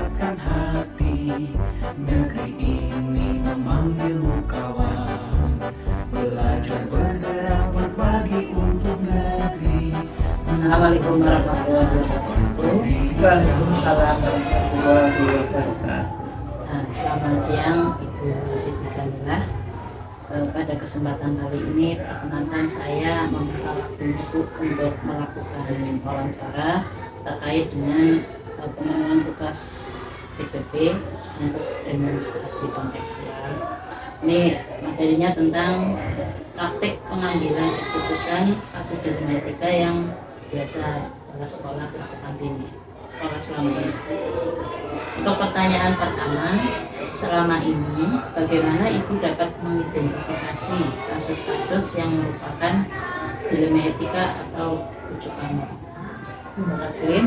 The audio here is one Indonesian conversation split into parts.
kuatkan hati, negeri ini memanggilmu kawan. Belajar bergerak berbagi untuk negeri. Assalamualaikum warahmatullahi wabarakatuh. Waalaikumsalam warahmatullahi wabarakatuh. Selamat siang Ibu Siti Jamilah. Pada kesempatan kali ini perkenankan saya membuka waktu untuk melakukan wawancara terkait dengan pemenuhan tugas CPP untuk demonstrasi kontekstual. Ini materinya tentang praktik pengambilan keputusan kasus dilematika yang biasa sekolah lakukan di sekolah selama ini. Untuk pertanyaan pertama, selama ini bagaimana Ibu dapat mengidentifikasi kasus-kasus yang merupakan dilema etika atau rujukan moral? Terima kasih.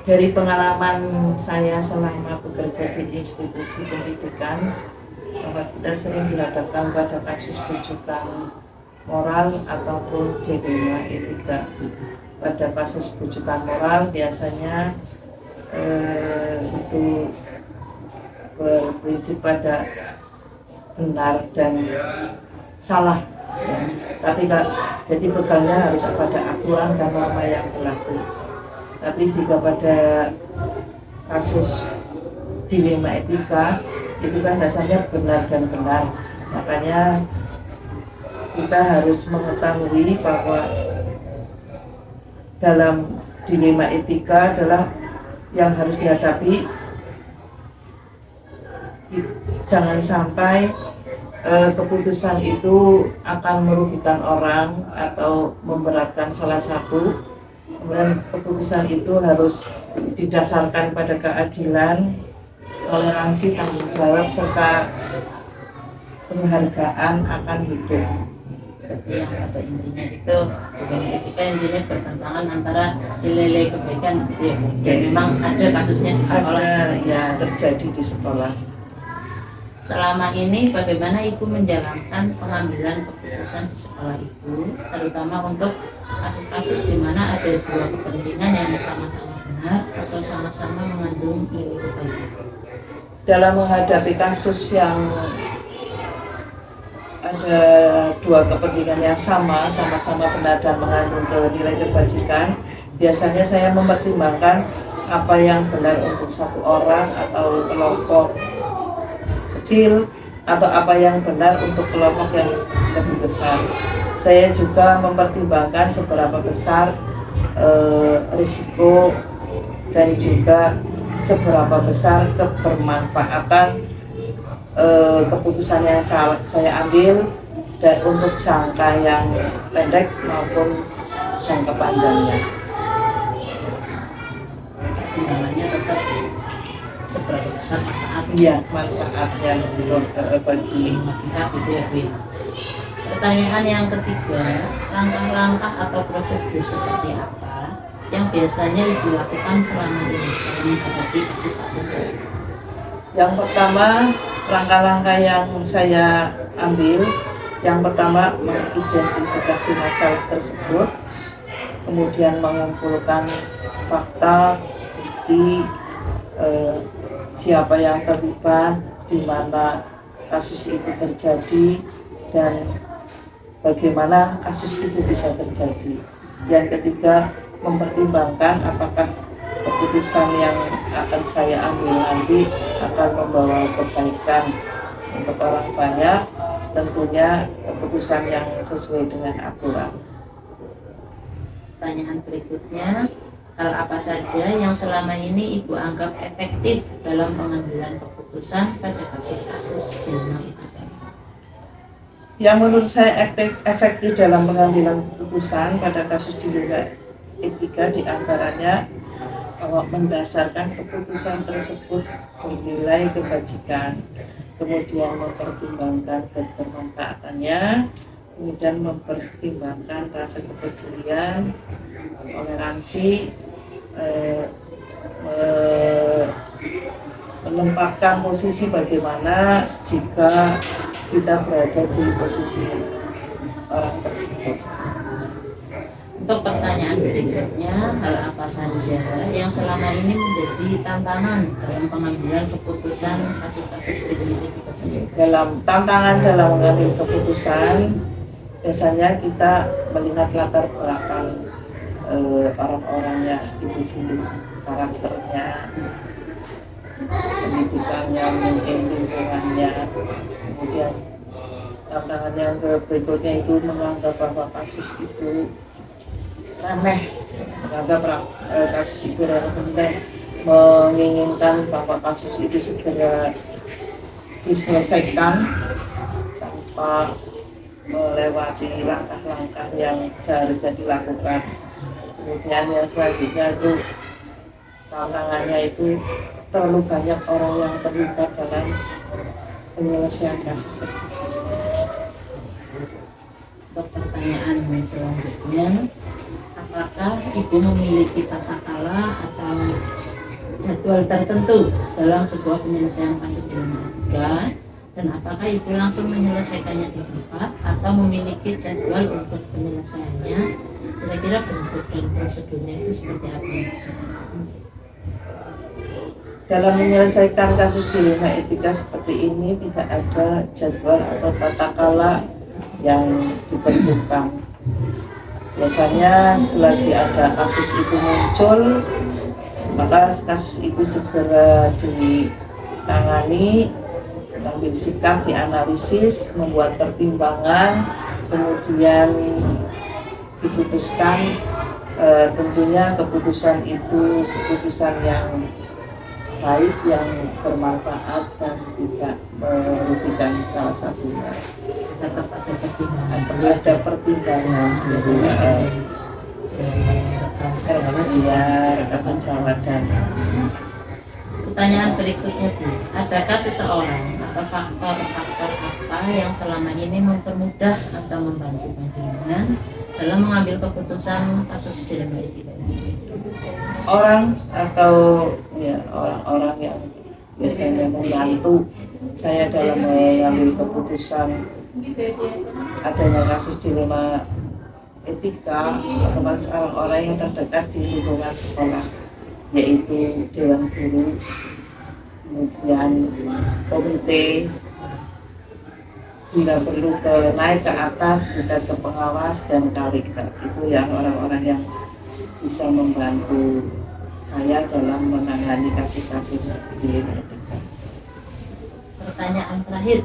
Dari pengalaman saya selama bekerja di institusi pendidikan, bahwa kita sering dihadapkan pada kasus rujukan moral ataupun dilema etika. Pada kasus rujukan moral biasanya itu berprinsip pada benar dan salah, ya. Tapi jadi pegangnya harus pada aturan dan norma yang berlaku. Tapi jika pada kasus dilema etika itu kan dasarnya benar dan benar, makanya kita harus mengetahui bahwa dalam dilema etika adalah yang harus dihadapi, jangan sampai keputusan itu akan merugikan orang atau memberatkan salah satu. Kemudian keputusan itu harus didasarkan pada keadilan, toleransi, tanggung jawab, serta penghargaan akan hidup. Berarti yang pada intinya itu dilema etika intinya pertentangan antara nilai-nilai kebaikan gitu ya, dan memang ada kasusnya di sekolah. Ada, ya, terjadi di sekolah. Selama ini bagaimana Ibu menjalankan pengambilan keputusan di sekolah Ibu, terutama untuk kasus-kasus di mana ada dua kepentingan yang sama-sama benar atau sama-sama mengandung nilai kebaikan? Dalam menghadapi kasus yang ada dua kepentingan yang sama-sama benar dan mengandung nilai kebajikan, biasanya saya mempertimbangkan apa yang benar untuk satu orang atau kelompok kecil, atau apa yang benar untuk kelompok yang lebih besar. Saya juga mempertimbangkan seberapa besar risiko dan juga seberapa besar kebermanfaatan keputusan yang saya ambil, dan untuk jangka yang pendek maupun jangka panjangnya. Pertimbangannya tetap seberapa besar Manfaatnya bagi kita gitu ya Bu. Pertanyaan yang ketiga, langkah-langkah atau prosedur seperti apa yang biasanya Ibu lakukan selama ini dalam menghadapi kasus-kasus ini? Yang pertama, langkah-langkah yang saya ambil, yang pertama mengidentifikasi masalah tersebut, kemudian mengumpulkan fakta, bukti, siapa yang terlibat, di mana kasus itu terjadi, dan bagaimana kasus itu bisa terjadi. Yang ketiga, mempertimbangkan apakah keputusan yang akan saya ambil nanti akan membawa kebaikan untuk orang banyak, tentunya keputusan yang sesuai dengan aturan. Pertanyaan berikutnya, hal apa saja yang selama ini Ibu anggap efektif dalam pengambilan keputusan pada kasus-kasus dilema etika? Yang menurut saya efektif dalam pengambilan keputusan pada kasus dilema etika diantaranya mendasarkan keputusan tersebut bernilai kebajikan, kemudian mempertimbangkan kebermanfaatannya, kemudian mempertimbangkan rasa kepedulian, toleransi, menempatkan posisi bagaimana jika kita berada di posisi orang tersebut. Untuk pertanyaan berikutnya, hal apa saja yang selama ini menjadi tantangan dalam pengambilan keputusan kasus-kasus kriminal itu? Dalam tantangan dalam mengambil keputusan, biasanya kita melihat latar belakang orang-orangnya itu dulu, karakternya, pendidikannya, mungkin lingkungannya. Kemudian tantangan yang berikutnya itu menganggap bahwa kasus itu remeh, menganggap kasus itu remeh, kemudian menginginkan bahwa kasus itu segera diselesaikan tanpa melewati langkah-langkah yang seharusnya dilakukan. Kemudian yang selanjutnya itu tantangannya itu terlalu banyak orang yang terlibat dalam penyelesaian kasus-kasus. Untuk pertanyaan selanjutnya, apakah Ibu memiliki tata cara atau jadwal tertentu dalam sebuah penyelesaian kasus kriminal, dan apakah Ibu langsung menyelesaikannya di tempat atau memiliki jadwal untuk penyelesaiannya? Kira-kira bentuk dan prosedurnya itu seperti apa? Dalam menyelesaikan kasus dilema etika seperti ini tidak ada jadwal atau tata cara yang ditentukan. Biasanya selagi ada kasus itu muncul, maka kasus itu segera ditangani, mengambil sikap, dianalisis, membuat pertimbangan, kemudian diputuskan. Tentunya keputusan itu keputusan yang baik, yang bermanfaat dan tidak merugikan salah satunya. Tetap ada pertimbangan. Ada pertimbangan biasanya rekan sejawat dan Pertanyaan berikutnya, Bu, adakah seseorang atau faktor-faktor apa yang selama ini mempermudah atau membantu panjenengan dalam mengambil keputusan kasus dilema etika ini? orang atau ya orang-orang yang biasanya membantu saya dalam mengambil keputusan adanya kasus dilema etika, teman orang-orang yang terdekat di lingkungan sekolah, yaitu dewan guru, kemudian komite, bila perlu naik ke atas, kita ke pengawas dan kawika. Itu yang orang-orang yang bisa membantu saya dalam menangani kasus-kasus dilema etika. Pertanyaan terakhir,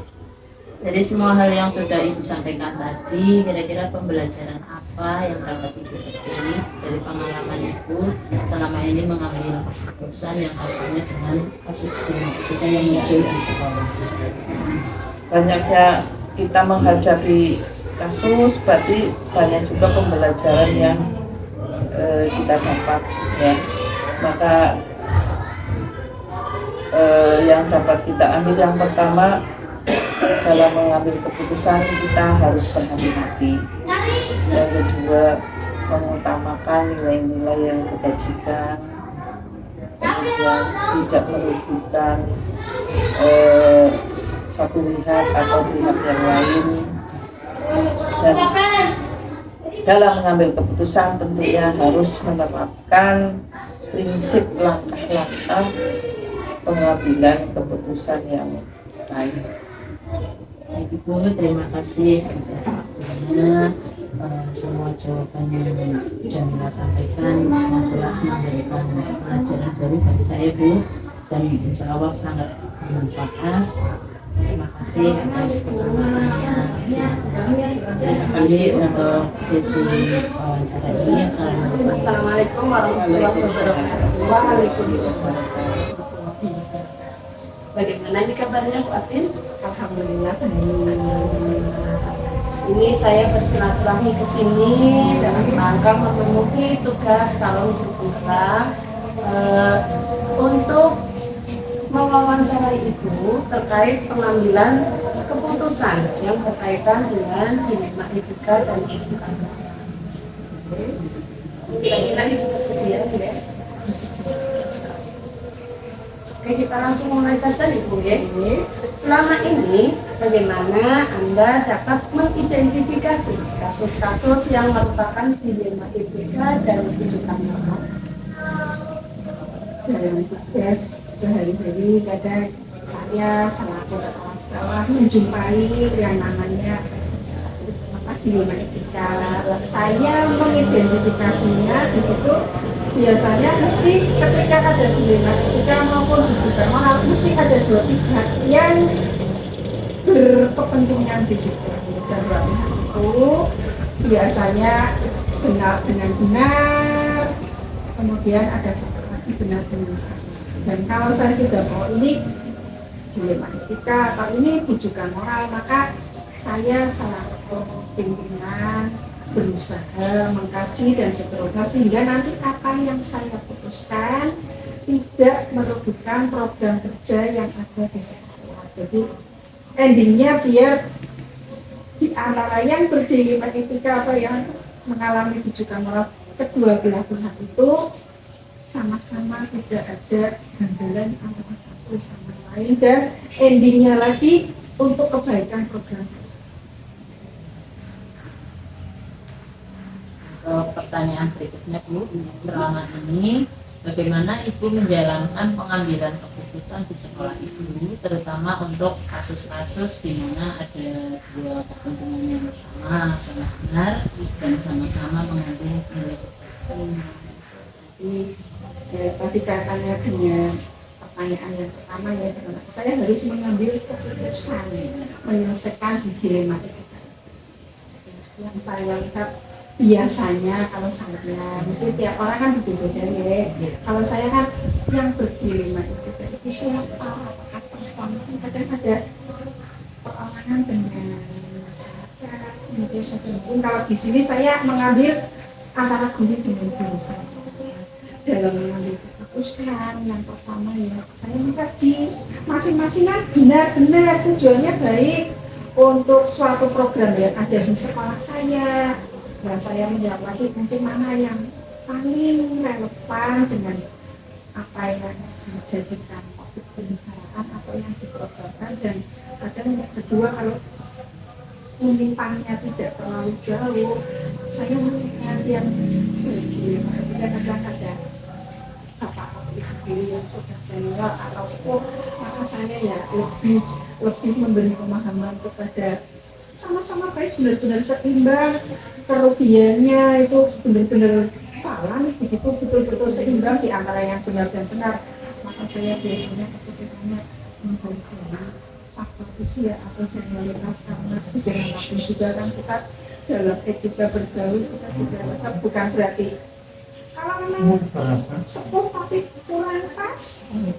dari semua hal yang sudah Ibu sampaikan tadi, kira-kira pembelajaran apa yang dapat Ibu petik dari pengalaman Ibu selama ini mengambil keputusan yang kaitannya dengan kasus dilema etika yang muncul di sekolah? Banyaknya kita menghadapi kasus, berarti banyak juga pembelajaran yang kita dapat, ya. Maka yang dapat kita ambil, yang pertama, dalam mengambil keputusan kita harus berhati-hati. Yang kedua, mengutamakan nilai-nilai yang kebajikan, kemudian tidak merugikan satu pihak atau pihak yang lain. Dan dalam mengambil keputusan tentunya harus menerapkan prinsip langkah-langkah pengambilan keputusan yang baik. Ibu, terima kasih atas waktunya. Semua jawaban yang Jamila sampaikan yang jelas memberikan pelajaran baru bagi saya, Bu, dan insya Allah sangat bermanfaat. Terima kasih atas kesempatannya. Ini untuk sesi wawancara ini. Assalamualaikum warahmatullahi wabarakatuh. Waalaikumsalam. Bagaimana ini kabarnya, Bu Atin? Alhamdulillah. Ini saya bersilaturahmi ke sini dalam rangka memenuhi tugas calon guru untuk mewawancarai Ibu terkait pengambilan keputusan yang berkaitan dengan dilema etika dan etika. Kira-kira Ibu bersedia, ya? Bersedia. Oke, kita langsung mulai saja nih Bu ya. Selama ini, bagaimana Anda dapat mengidentifikasi kasus-kasus yang merupakan dilema etika dan rujukan moral? Dalam tugas sehari-hari kadang saya selaku kepala sekolah menjumpai yang namanya dilema etika. Saya mengidentifikasinya di situ biasanya mesti ketika ada dilema etika maupun rujukan moral mesti ada dua pihak yang berkepentingan di situ. Dan dua pihak itu biasanya benar dengan benar, kemudian ada satu lagi benar dengan salah. Dan kalau saya sudah mau ini dilema etika atau ini rujukan moral, maka saya selaku pimpinan berusaha mengkaji dan seterusnya sehingga nanti apa yang saya putuskan tidak merugikan program kerja yang ada di sekolah. Jadi endingnya biar di antara yang berdilema etika atau yang mengalami rujukan moral kedua belah pihak itu sama-sama tidak ada ganjalan antara satu sama lain dan endingnya lagi untuk kebaikan program. Pertanyaan berikutnya Bu, selama ini bagaimana Ibu menjalankan pengambilan keputusan di sekolah Ibu, terutama untuk kasus-kasus di mana ada dua kepentingan yang sama benar dan sama-sama mengandung nilai. Tadi katanya dengan pertanyaan yang pertama ya, saya harus mengambil keputusan menyelesaikan dilema etika. Yang saya lihat biasanya kalau saya mungkin tiap orang kan berbeda ya. Kalau saya kan yang berdilema itu saya apakah persoalan kadang ada perlawanan dengan masyarakat, kemudian mungkin kalau di sini saya mengambil antara guru dengan guru saya dalam mengambil keputusan. Yang pertama ya saya mengkaji masing-masing kan benar-benar tujuannya baik untuk suatu program yang ada di sekolah saya. Dan saya menjawab lagi mungkin mana yang paling relevan dengan apa yang dijadikan topik pembicaraan atau yang diprogramkan. Dan kadang yang kedua kalau penyimpannya tidak terlalu jauh, saya melihat yang kadang-kadang bapak ibu yang sudah senior atau sepuh, maka saya ya lebih memberi pemahaman kepada sama-sama baik, benar-benar seimbang, kerugiannya itu benar-benar balance begitu, betul-betul seimbang di antara yang benar dan benar. Maka saya biasanya keputusannya memberi faktor usia atau senioritas, karena dengan waktu juga kan kita dalam etika bergaul kita juga tetap bukan berarti kalau memang sepuh tapi kurang pas,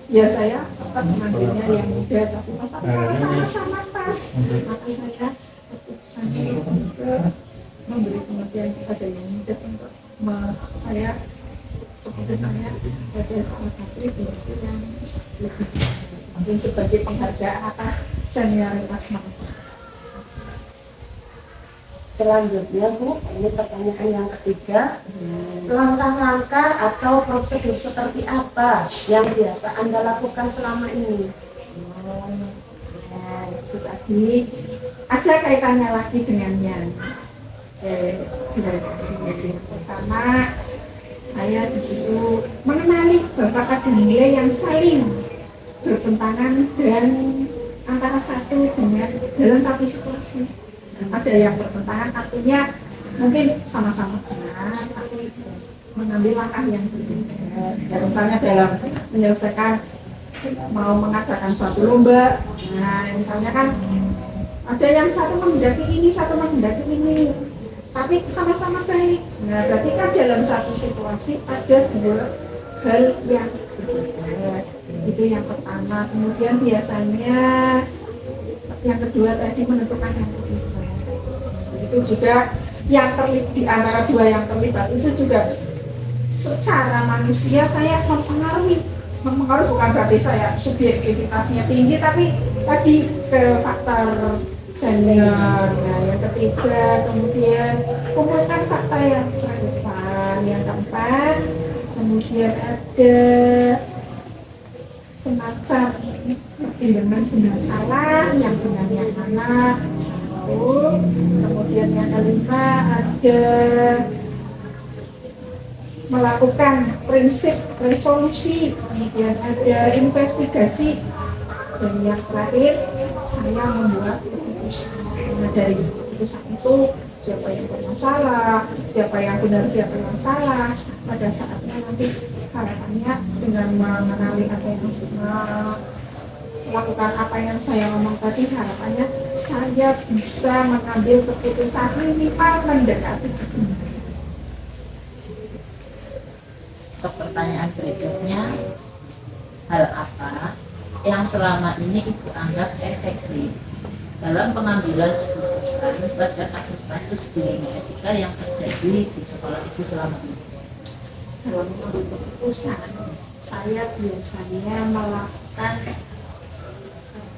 ya saya tetap mengambilnya yang muda, tapi kalau sama-sama pas, maka saya keputusannya untuk memberi pengertian kepada yang muda untuk saya keputusannya pada salah satu itu yang lebih mungkin sebagai penghargaan atas senioritas mereka. Selanjutnya Bu, ini pertanyaan yang ketiga. Langkah-langkah atau prosedur seperti apa yang biasa Anda lakukan selama ini? Nah, itu tadi ada kaitannya lagi dengan yang pertama, saya di situ mengenali bapak ada nilai yang saling bertentangan dan antara satu dengan dalam satu situasi. Ada yang bertentangan, artinya mungkin sama-sama benar tapi mengambil langkah yang berbeda. Dan misalnya dalam menyelesaikan mau mengadakan suatu lomba, nah misalnya kan ada yang satu menghendaki ini, satu menghendaki ini, tapi sama-sama baik. Nah berarti kan dalam satu situasi ada dua hal yang berbeda. Itu yang pertama. Kemudian biasanya yang kedua tadi menentukan yang ketiga. Itu juga yang terlibat di antara dua yang terlibat itu juga secara manusia saya mempengaruhi bukan berarti saya subjektivitasnya tinggi, tapi tadi ke faktor senior. Nah yang ketiga kemudian kumpulkan fakta yang relevan. Yang keempat kemudian ada semacam pertimbangan benar salah, yang benar yang mana. Kemudian yang kelima ada melakukan prinsip resolusi, kemudian ada investigasi, dan yang terakhir saya membuat keputusan. Nah, dari keputusan itu siapa yang bermasalah, siapa yang benar, siapa yang salah. Pada saatnya nanti harapannya dengan mengenali apa yang melakukan apa yang saya ngomong tadi, harapannya saya bisa mengambil keputusan minimal mendekati kebenaran. Untuk pertanyaan berikutnya, hal apa yang selama ini Ibu anggap efektif dalam pengambilan keputusan pada kasus-kasus dilema etika yang terjadi di sekolah Ibu selama ini? Dalam mengambil keputusan, saya biasanya melakukan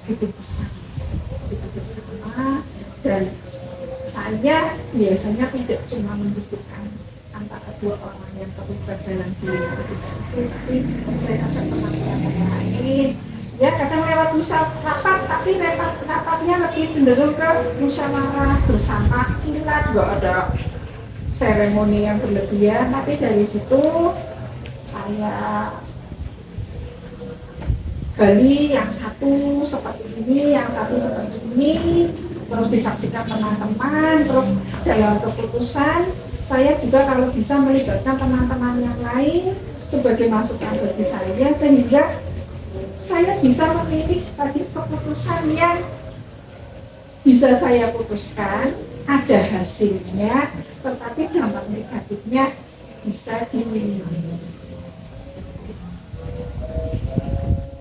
duduk bersama, dan saya biasanya tidak cuma membutuhkan antara dua orang yang terlibat dalam dilema etika itu, tapi saya ajak teman-teman yang lain. Ya, kadang lewat rapat, tapi rapatnya lebih cenderung ke musyawarah bersama, kilat, nggak ada seremoni yang berlebihan. Tapi dari situ saya gali yang satu seperti ini, yang satu seperti ini, terus disaksikan teman-teman. Terus dalam keputusan saya juga kalau bisa melibatkan teman-teman yang lain sebagai masukan bagi saya, sehingga saya bisa memilih bagi keputusan yang bisa saya putuskan, ada hasilnya, tetapi dampak negatifnya bisa diminimalisir.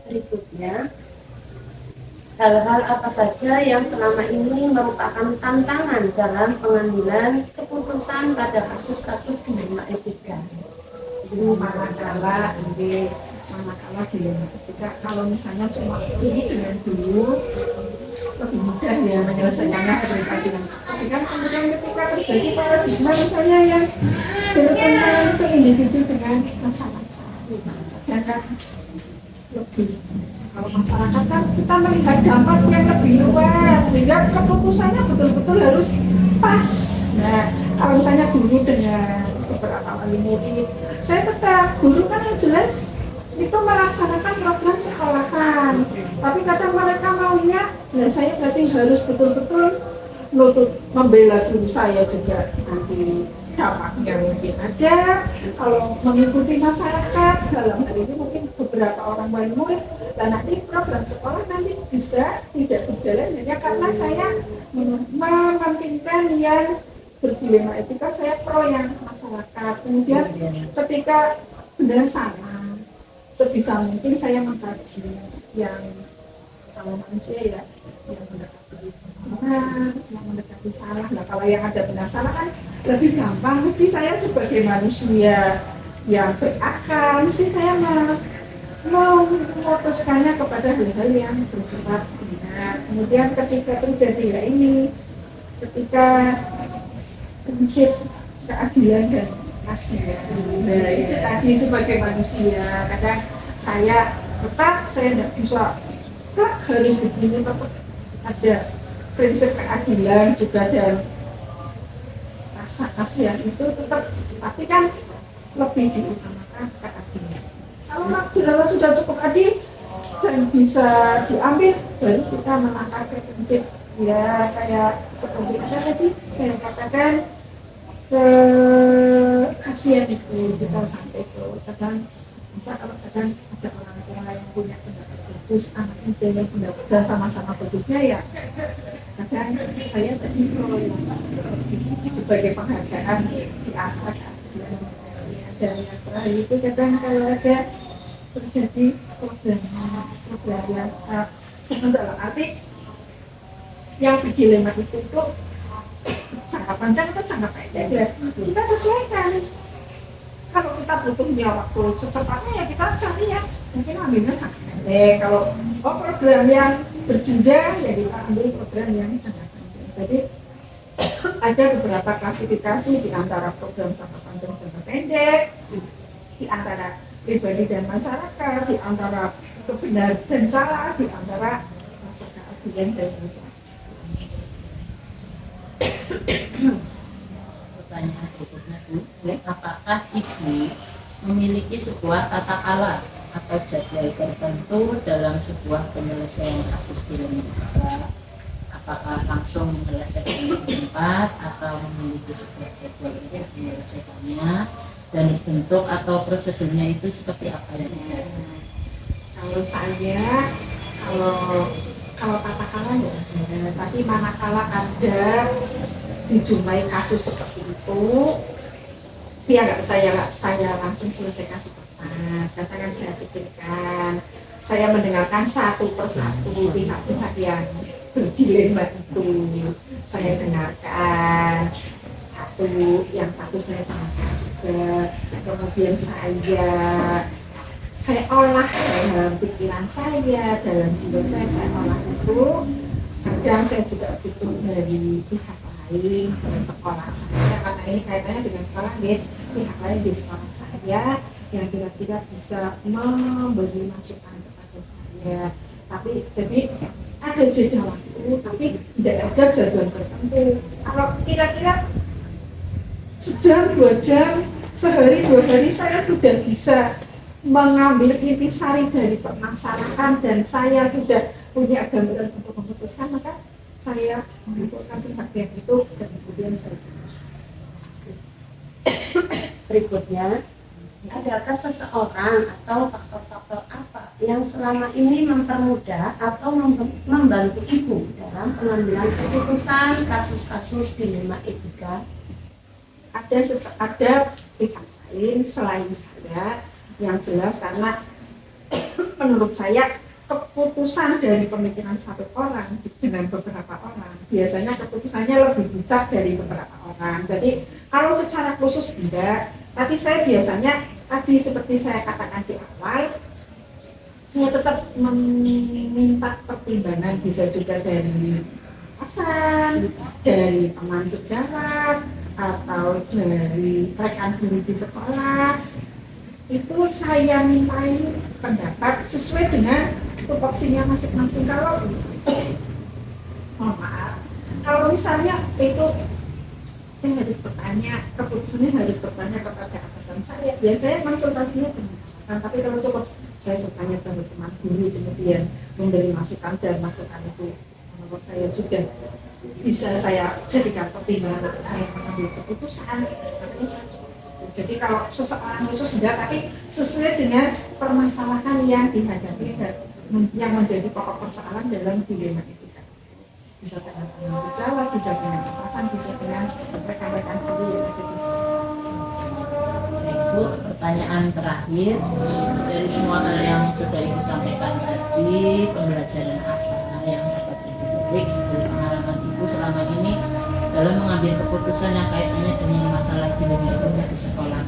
Berikutnya, hal-hal apa saja yang selama ini merupakan tantangan dalam pengambilan keputusan pada kasus-kasus dilema etika? Itu manakala dilema etika, kalau misalnya cuma ini dengan dulu lebih mudah ya menyelesaikannya seperti tadi. Tapi kan kemudian ketika terjadi paradigma misalnya yang bertentangan ke individu dengan masyarakat, dan kan lebih, kalau masyarakat kan kita melihat dampak yang lebih luas, sehingga keputusannya betul-betul harus pas. Nah, kalau misalnya guru dengan beberapa wali murid, saya tetap guru kan yang jelas itu melaksanakan program sekolahan, tapi kadang mereka maunya, ya saya berarti harus betul-betul membela guru saya juga, nanti dampaknya mungkin ada kalau mengikuti masyarakat dalam hal ini mungkin beberapa orang wali murid, dan nanti program sekolah nanti bisa tidak berjalan hanya karena saya mementingkan yang berdilema etika, saya pro yang masyarakat. Kemudian ketika benar salah, sebisa mungkin saya mengkaji yang kalau manusia ya, yang mendekati benar, yang mendekati salah. Nah, kalau yang ada benar salah kan lebih gampang. Mesti saya sebagai manusia yang berakal, mesti saya mau memutuskannya kepada hal-hal yang bersifat benar. Kemudian ketika terjadi ya ini, ketika prinsip keadilan dan kasih, nah itu tadi sebagai manusia kadang saya tidak bisa harus begini, tetap ada prinsip keadilan juga, dan rasa kasihan itu tetap, tapi kan lebih diutamakan keadilan. Kalau dirasa sudah cukup adil dan bisa diambil, baru kita menangkap prinsip ya, kayak seperti ada tadi saya katakan, kasihan itu kita sampai ke kadang bisa, kalau kadang ada orang tua yang punya pendapat bagus, anak muda yang pendapat dan sama-sama bagusnya ya, kadang saya tadi sebagai penghargaan di akhlak kasihan. Dan yang terakhir itu kadang kalau ada terjadi program yang bukan dalam arti yang dilema itu jangka panjang atau jangka pendek ya kita sesuaikan. Kalau kita butuhnya waktu secepatnya ya kita cari ya mungkin ambilnya jangka pendek. Kalau program yang berjenjang ya kita ambil program yang jangka panjang. Jadi ada beberapa klasifikasi di antara program jangka panjang jangka pendek, di antara pribadi dan masyarakat, di antara kebenaran dan salah di antara rasa keadilan dan rasa kasih. Pertanyaan berikutnya Bu, apakah Ibu memiliki sebuah tata ala atau jadwal tertentu dalam sebuah penyelesaian kasus dilematika? Apakah langsung menyelesaikan di tempat atau memiliki sebuah jadwal untuk menyelesaikannya, dan bentuk atau prosedurnya itu seperti apa yang terjadi? Kalau saya, kalau katakanlah ya ada, tapi manakala ada dijumpai kasus seperti itu, ya nggak saya langsung selesaikan di tempat. Katakan saya pikirkan, saya mendengarkan satu persatu pihak-pihak yang berdilema itu, saya dengarkan yang satu saya dengarkan juga, kemudian saya olah dalam pikiran saya, dalam jiwa saya olah itu. Kadang saya juga butuh dari pihak lain di sekolah saya, karena ini kaitannya dengan sekolah, pihak lain di sekolah saya yang kira-kira bisa memberi masukan kepada saya. Tapi jadi ada jeda waktu, tapi tidak ada jadwal tertentu. Kalau kira-kira sejam, 2 jam, sehari, 2 hari saya sudah bisa mengambil intisari dari permasalahan dan saya sudah punya gambaran untuk memutuskan, maka saya memutuskan pihak itu dan kemudian saya putuskan. Berikutnya, adakah seseorang atau faktor-faktor apa yang selama ini mempermudah atau membantu Ibu dalam pengambilan keputusan kasus-kasus dilema etika? Ada pihak lain selain saya, yang jelas karena menurut saya keputusan dari pemikiran satu orang dengan beberapa orang biasanya keputusannya lebih bijak dari beberapa orang. Jadi kalau secara khusus tidak, tapi saya biasanya tadi seperti saya katakan di awal, saya tetap meminta pertimbangan, bisa juga dari atasan, dari teman sejawat, atau dari rekan guru di sekolah. Itu saya mintai pendapat sesuai dengan tupoksinya masing-masing. Kalau kalau misalnya itu saya harus bertanya, keputusannya harus bertanya kepada atasan saya, biasanya konsultasinya dengan atasan. Tapi kalau cukup saya bertanya kepada teman guru kemudian memberi masukan, dan masukan itu menurut saya sudah bisa saya jadikan pertimbangan untuk saya mengambil keputusan. Jadi kalau seseorang khusus enggak, tapi sesuai dengan permasalahan yang dihadapi dan yang menjadi pokok persoalan dalam dilema etika. Bisa dengan teman sejawat, bisa dengan atasan, bisa dengan rekan-rekan guru yang ada di sekolah. Ibu, pertanyaan terakhir, dari semua hal yang sudah Ibu sampaikan tadi, pembelajaran apa yang dapat Ibu petik dari pengalaman Ibu selama ini dalam mengambil keputusan yang kaitannya dengan masalah dilema etika di sekolah?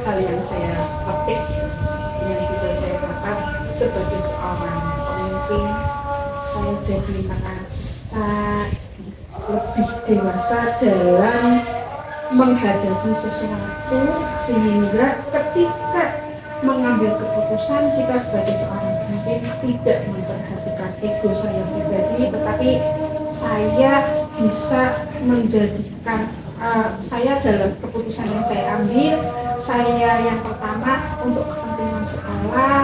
Hal yang saya petik, yang bisa saya dapat sebagai seorang pemimpin, saya jadi merasa lebih dewasa dalam menghadapi sesuatu, sehingga ketika mengambil keputusan kita sebagai seorang pemimpin tidak memperhatikan ego saya pribadi, tetapi saya bisa menjadikan saya dalam keputusan yang saya ambil, saya yang pertama untuk kepentingan sekolah.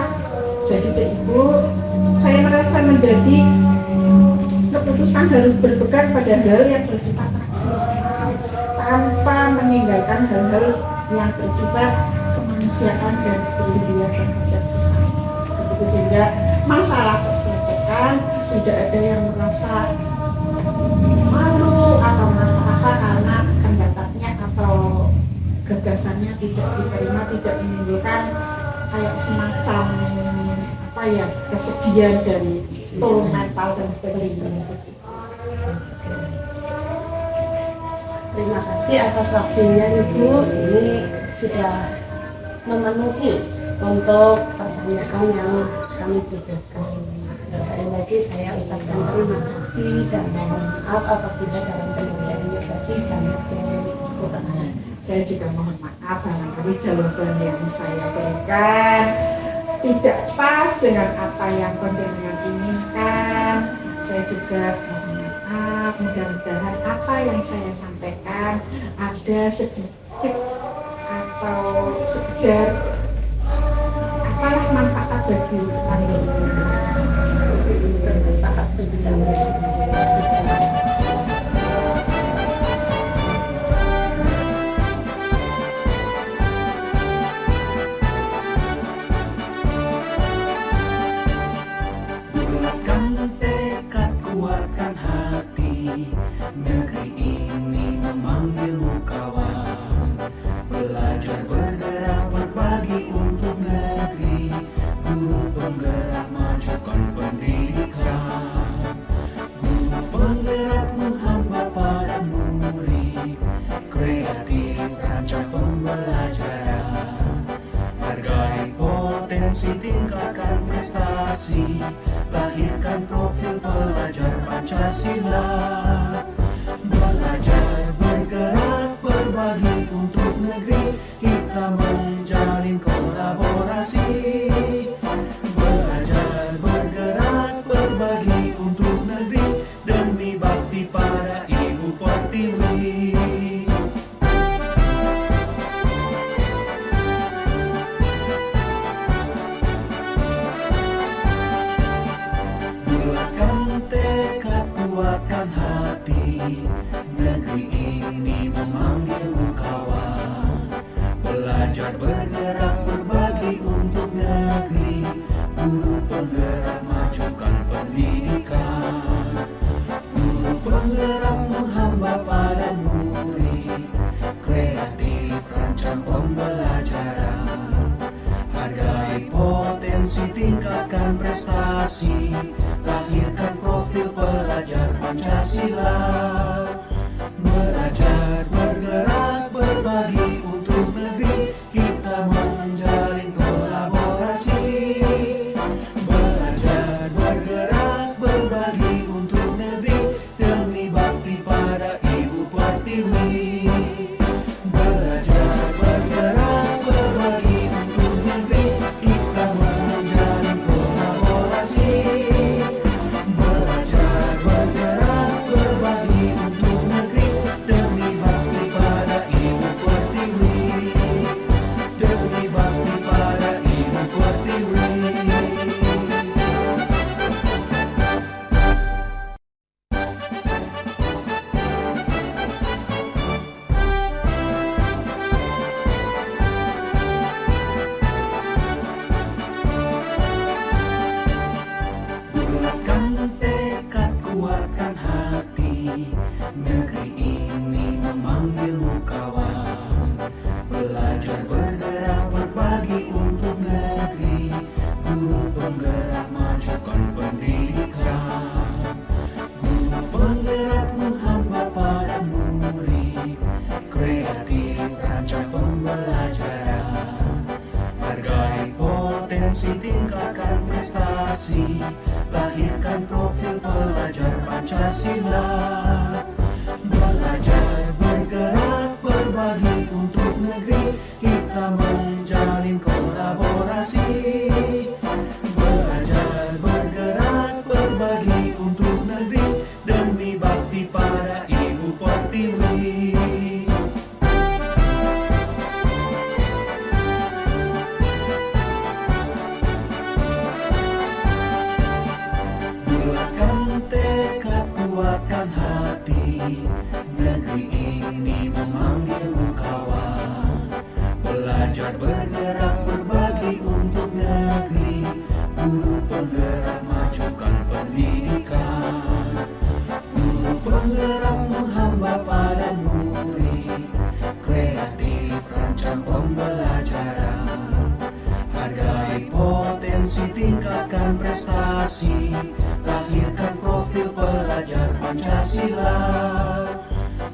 Jadi ke Ibu, saya merasa menjadi keputusan harus berpegang pada hal yang bersifat rasional tanpa meninggalkan hal-hal yang bersifat kemanusiaan dan kepedulian terhadap sesama. Begitu, sehingga masalah terselesaikan, tidak ada yang merasa malu atau merasa apa karena pendapatnya atau gagasannya tidak diterima, tidak menimbulkan kayak semacam kesedihan dari tone mental dan sebagainya. Terima kasih atas waktunya Ibu. Ini sudah memenuhi untuk pertanyaan yang kami butuhkan. Sekali lagi saya ucapkan terima kasih dan mohon maaf apabila dalam penyampaiannya tadi banyak yang Saya juga mohon maaf barangkali jawaban yang saya berikan tidak pas dengan apa yang konjenengan inginkan. Saya juga mohon maaf, mudah-mudahan apa yang saya sampaikan ada sedikit atau sekedar apalah manfaat bagi panjenengan. Bermanfaat bagi panjenengan. Bulatkan tekad, kuatkan hati, negeri ini memanggilmu kawan. Belajar bergerak berbagi untuk negeri, guru penggerak majukan pendidikan. Guru penggerak menghamba pada murid, kreatif rancang pembelajaran. Hargai potensi, tingkatkan prestasi, lahirkan profil pelajar Pancasila. Belajar bergerak berbagi untuk negeri, kita menjalin kolaborasi. Belajar bergerak berbagi untuk negeri, demi bakti pada Ibu Pertiwi. Bulatkan tekad, kuatkan hati, negeri ini memanggilmu kawan. Belajar bergerak berbagi untuk negeri, guru penggerak majukan pendidikan. Guru penggerak menghamba pada murid, kreatif rancang pembelajaran. Hargai potensi, tingkatkan prestasi, lahirkan profil pelajar Pancasila. Belajar bergerak berbagi untuk negeri, kita menjalin kolaborasi. Belajar bergerak berbagi untuk negeri, demi bakti pada Ibu Pertiwi. Belajar bergerak berbagi untuk negeri, kita menjalin kolaborasi. Belajar bergerak berbagi untuk negeri, demi bakti pada Ibu Pertiwi. Demi bakti pada Ibu Pertiwi. Bulatkan tekad, kuatkan hati, negeri ini memanggilmu kawan. Belajar bergerak berbagi untuk negeri, guru penggerak majukan pendidikan. Guru penggerak menghamba pada murid, kreatif rancang pembelajaran. Hargai potensi, tingkatkan prestasi, lahirkan profil pelajar Pancasila. Belajar bergerak berbagi untuk negeri, kita menjalin kolaborasi. Belajar bergerak berbagi untuk negeri, demi bakti pada Ibu Pertiwi. Bulatkan tekad, kuatkan hati, negeri ini memanggilmu kawan. Belajar bergerak berbagi untuk negeri, guru penggerak majukan pendidikan. Guru penggerak menghamba pada murid, kreatif rancang pembelajaran. Hargai potensi, tingkatkan prestasi, lahirkan profil pelajar Pancasila.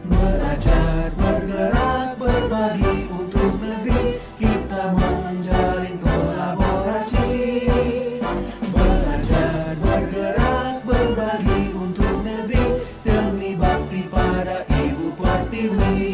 Belajar bergerak berbagi untuk negeri, kita menjalin kolaborasi. Belajar bergerak berbagi untuk negeri, demi bakti pada Ibu Pertiwi.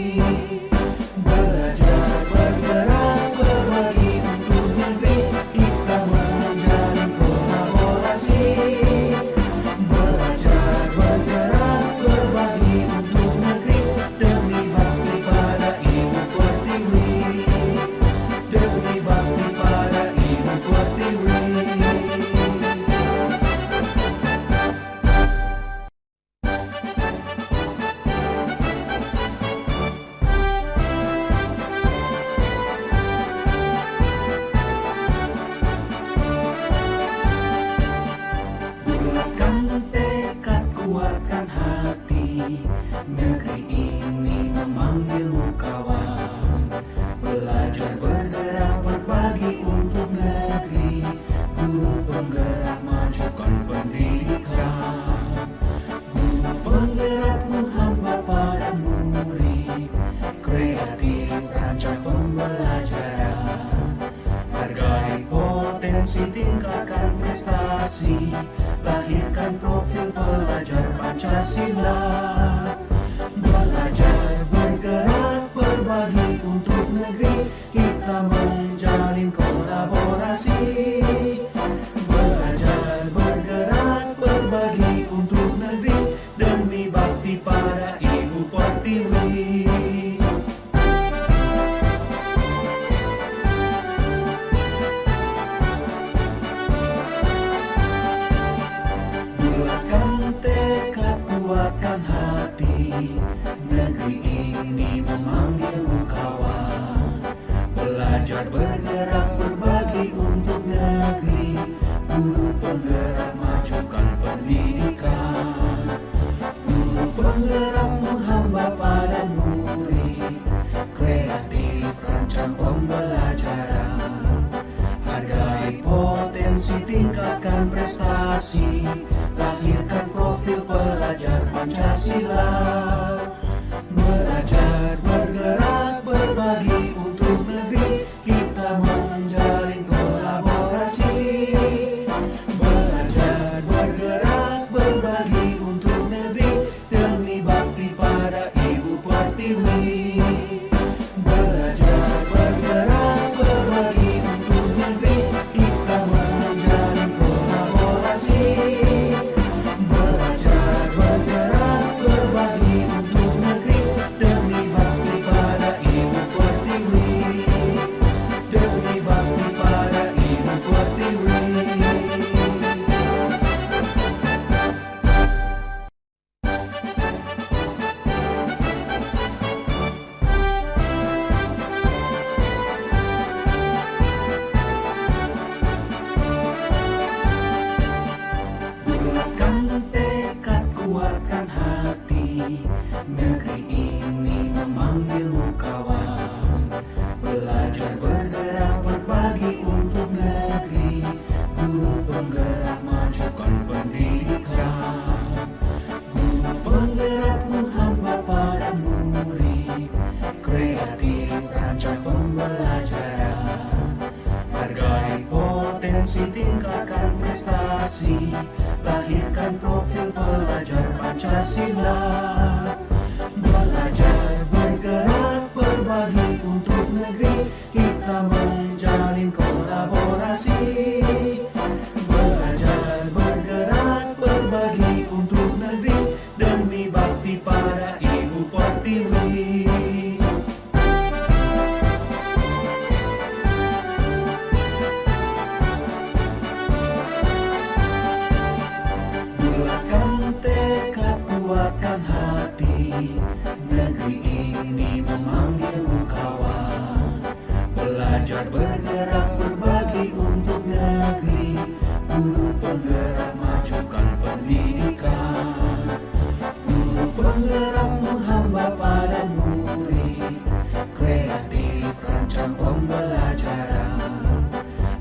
tingkatkan prestasi, lahirkan profil pelajar Pancasila. Belajar, bergerak, berbagi untuk negeri, kita menjalin kolaborasi. Belajar, bergerak, berbagi untuk negeri, demi bakti pada Ibu Pertiwi. Bulatkan tekad, kuatkan hati, negeri ini memanggilmu kawan. Belajar, bergerak, berbagi untuk negeri, guru penggerak majukan pendidikan. Guru penggerak menghamba pada murid, kreatif rancang pembelajaran. Hargai potensi, tingkatkan prestasi, lahirkan profil pelajar Pancasila. Belajar, bergerak, berbagi untuk negeri, kita menjalin kolaborasi. Belajar, bergerak, berbagi untuk negeri, demi bakti pada Ibu Pertiwi. Belajar, bergerak, berbagi untuk negeri, kita menjalin kolaborasi. Belajar, bergerak, berbagi untuk negeri, demi bakti pada Ibu Pertiwi. Demi bakti pada Ibu Pertiwi. Bulatkan tekad, kuatkan hati, negeri ini memanggilmu kawan. Belajar, bergerak, berbagi untuk negeri, guru penggerak majukan pendidikan. Guru penggerak menghamba pada murid, kreatif rancang pembelajaran. Hargai potensi, tingkatkan prestasi, lahirkan profil pelajar Pancasila. Belajar, bergerak, berbagi untuk negeri, kita menjalin kolaborasi. Belajar, bergerak, berbagi untuk negeri, demi bakti pada Ibu Pertiwi. Bulatkan tekad, kuatkan hati, negeri ini memanggilmu kawan. Belajar, bergerak, berbagi untuk negeri, guru penggerak majukan pendidikan. Guru penggerak menghamba pada murid, kreatif rancang pembelajaran.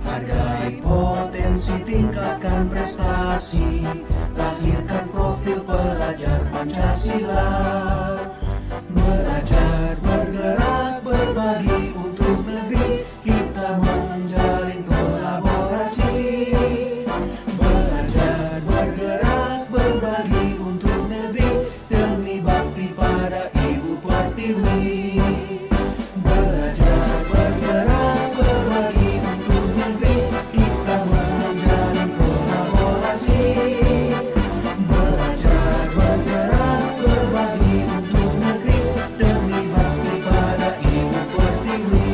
Hargai potensi, tingkatkan prestasi, lahirkan profil pelajar Pancasila. Belajar, bergerak, berbagi untuk negeri, kita menjalin kolaborasi. Belajar, bergerak, berbagi untuk negeri, demi bakti pada Ibu Pertiwi. Belajar, bergerak, berbagi untuk negeri, kita menjalin kolaborasi. Belajar, bergerak, berbagi untuk negeri, demi bakti pada Ibu Pertiwi.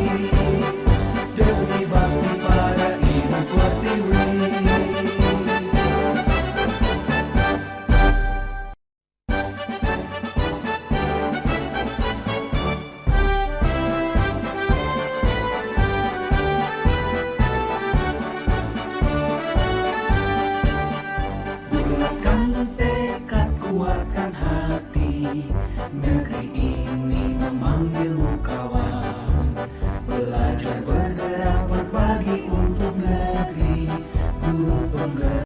Demi bakti pada Ibu Pertiwi. Bulatkan tekad, kuatkan hati, negeri